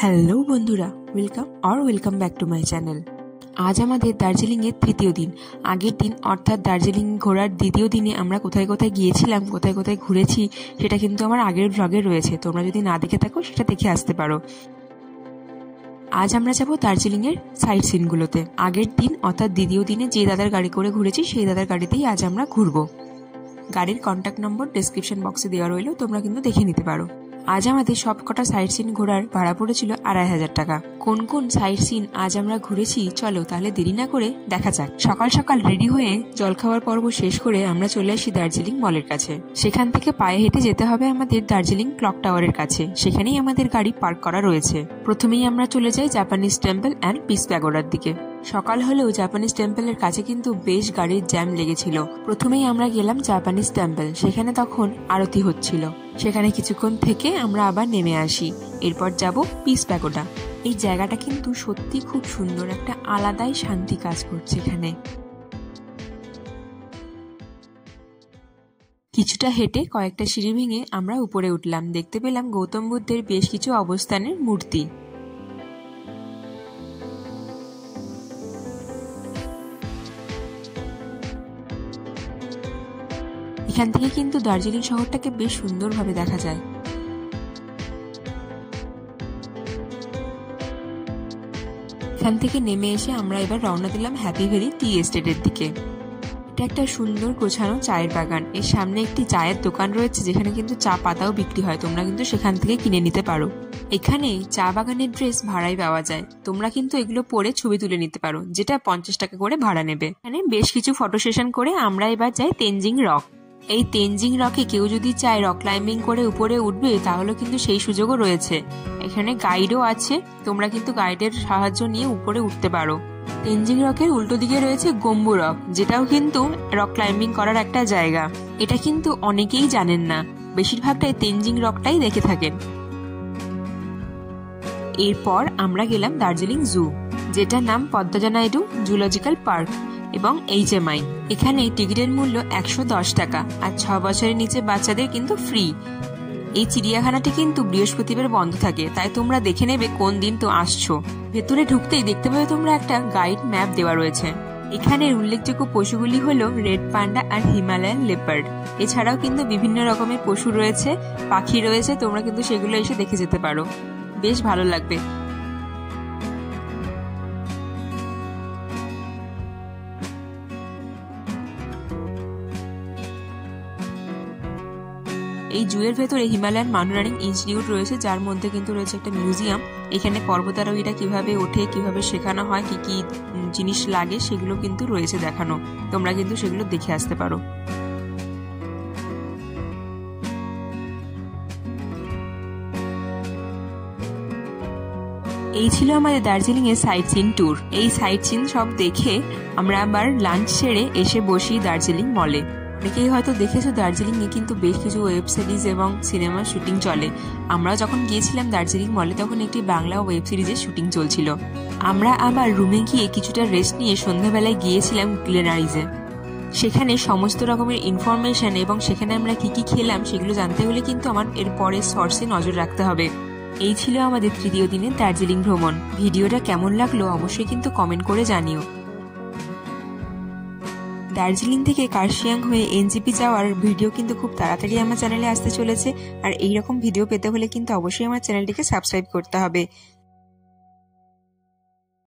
Hello বন্ধুরা, welcome back to my channel. আজ আমাদের দার্জিলিং এর তৃতীয় দিন। আগের দিন অর্থাৎ দার্জিলিং ঘোরার দ্বিতীয় দিনে আমরা কোথায় কোথায় গিয়েছিলাম, কোথায় কোথায় ঘুরেছি সেটা কিন্তু আমার আগের ব্লগে রয়েছে। তোমরা যদি না দেখে থাকো সেটা দেখে আসতে পারো। আজ আমরা যাবো দার্জিলিং এর সাইট সিনগুলোতে। আগের দিন অর্থাৎ দ্বিতীয় দিনে যে দাদার গাড়ি করে ঘুরেছি সেই দাদার গাড়িতেই আজ আমরা ঘুরবো। গাড়ির কন্ট্যাক্ট নম্বর ডেসক্রিপশন বক্সে দেওয়া রইল, তোমরা কিন্তু দেখে নিতে পারো। আজ আমাদের সব কটা সাইট সিন ঘোরার ভাড়া পড়েছিল 2500 টাকা। কোন কোন সাইট সিন আজ আমরা ঘুরেছি চলো তাহলে দেরি না করে দেখা যাক। সকাল সকাল রেডি হয়ে জলখাবার পর্ব শেষ করে আমরা চলে আসি দার্জিলিং মলের কাছে। সেখান থেকে পায়ে হেঁটে যেতে হবে আমাদের দার্জিলিং ক্লক টাওয়ারের কাছে। সেখানেই আমাদের গাড়ি পার্ক করা রয়েছে। প্রথমেই আমরা চলে যাই জাপানিজ টেম্পল অ্যান্ড পিস প্যাগোডার দিকে। সকাল হলেও জাপানিজ টেম্পলের কাছে কিন্তু বেশ গাড়ির জ্যাম লেগেছিল। প্রথমেই আমরা গেলাম জাপানিজ টেম্পল। সেখানে তখন আরতি হচ্ছিল। সেখানে কিছুক্ষণ থেকে আমরা আবার নেমে আসি। এরপর যাব পিস প্যাগোডা। এই জায়গাটা কিন্তু সত্যি খুব সুন্দর, একটা আলাদাই শান্তি কাজ করছে এখানে। কিছুটা হেঁটে কয়েকটা সিঁড়ি ভেঙে আমরা উপরে উঠলাম। দেখতে পেলাম গৌতম বুদ্ধের বেশ কিছু অবস্থানের মূর্তি। এখান থেকে কিন্তু দার্জিলিং শহরটাকে বেশ সুন্দরভাবে দেখা যায়। এখান থেকে নেমে এসে আমরা এবার রওনা দিলাম হ্যাপি ভ্যালি টি এস্টেটের দিকে। এটা একটা সুন্দর গোছানো চায়ের বাগান। এর সামনে একটি চায়ের দোকান রয়েছে যেখানে কিন্তু চা পাতাও বিক্রি হয়। তোমরা কিন্তু সেখান থেকে কিনে নিতে পারো। এখানে চা বাগানের ড্রেস ভাড়ায় পাওয়া যায়। তোমরা কিন্তু এগুলো পরে ছবি তুলে নিতে পারো, যেটা 50 টাকা করে ভাড়া নেবে। এখানে বেশ কিছু ফটো সেশন করে আমরা এবার যাই তেনজিং রক। এই তেনজিং রকে কেউ যদি চায় রক ক্লাইম্বিং করে উপরে উঠবে তাহলে কিন্তু সেই সুযোগও রয়েছে। এখানে গাইডও আছে, তোমরা কিন্তু গাইডের সাহায্য নিয়ে উপরে উঠতে পারো। তেনজিং রকের উল্টো দিকে রয়েছে গম্বু রক, যেটাও কিন্তু রক ক্লাইম্বিং করার একটা জায়গা। এটা কিন্তু অনেকেই জানেন না, বেশিরভাগটাই তেনজিং রকটাই দেখে থাকেন। এরপর আমরা গেলাম দার্জিলিং জু, যেটার নাম পদ্মজা নাইডু জুলজিক্যাল পার্ক এবং HMI। এখানে টিকিটের মূল্য 110 টাকা আর 6 বছরের নিচে বাচ্চাদের কিন্তু ফ্রি। এই চিড়িয়াখানাটি কিন্তু বৃহস্পতিবার বন্ধ থাকে, তাই তোমরা দেখে নেবে কোন দিন তো আসছো। ভেতরে ঢুকতেই দেখতে পাবে তোমরা একটা গাইড ম্যাপ দেওয়া রয়েছে। এখানে উল্লেখযোগ্য পশুগুলি হলো রেড পান্ডা আর হিমালয়ান লেপার্ড। এছাড়াও কিন্তু বিভিন্ন রকমের পশু রয়েছে, পাখি রয়েছে, তোমরা কিন্তু সেগুলো এসে দেখে যেতে পারো। বেশ ভালো লাগবে। এই জুয়ের ভেতরে হিমালয়ান মাউন্টেনিয়ারিং ইনস্টিটিউট রয়েছে, যার মধ্যে কিন্তু রয়েছে একটা মিউজিয়াম। এখানে পর্বতারোহীরা কিভাবে ওঠে, কিভাবে শেখানো হয়, কি কি জিনিস লাগে সেগুলো কিন্তু রয়েছে দেখানো। তোমরা কিন্তু সেগুলো দেখে আসতে পারো। এই ছিল আমাদের দার্জিলিং এর সাইট সিন ট্যুর। এই সাইট সিন সব দেখে আমরা আবার লাঞ্চ সেরে এসে বসি দার্জিলিং মলে। অনেকেই হয়তো দেখেছো দার্জিলিং এ কিন্তু বেশ কিছু ওয়েব সিরিজ এবং সিনেমার শুটিং চলে। আমরা যখন গিয়েছিলাম দার্জিলিং মলে তখন একটি বাংলা ওয়েব সিরিজের শুটিং চলছিল। আমরা আবার রুমে গিয়ে কিছুটা রেস্ট নিয়ে সন্ধ্যাবেলায় গিয়েছিলাম গ্লেনারিজে। সেখানে সমস্ত রকমের ইনফরমেশন এবং সেখানে আমরা কি কি খেলাম সেগুলো জানতে হলে কিন্তু আমার এর পরের সোর্সে নজর রাখতে হবে। এই ছিল আমাদের তৃতীয় দিনের দার্জিলিং ভ্রমণ। ভিডিওটা কেমন লাগলো অবশ্যই কিন্তু কমেন্ট করে জানিও। দার্জিলিং থেকে কার্শিয়াং হয়ে NJP যাওয়ার ভিডিও কিন্তু খুব তাড়াতাড়ি আমার চ্যানেলে আসতে চলেছে। আর এইরকম ভিডিও পেতে হলে কিন্তু অবশ্যই আমার চ্যানেলটিকে সাবস্ক্রাইব করতে হবে।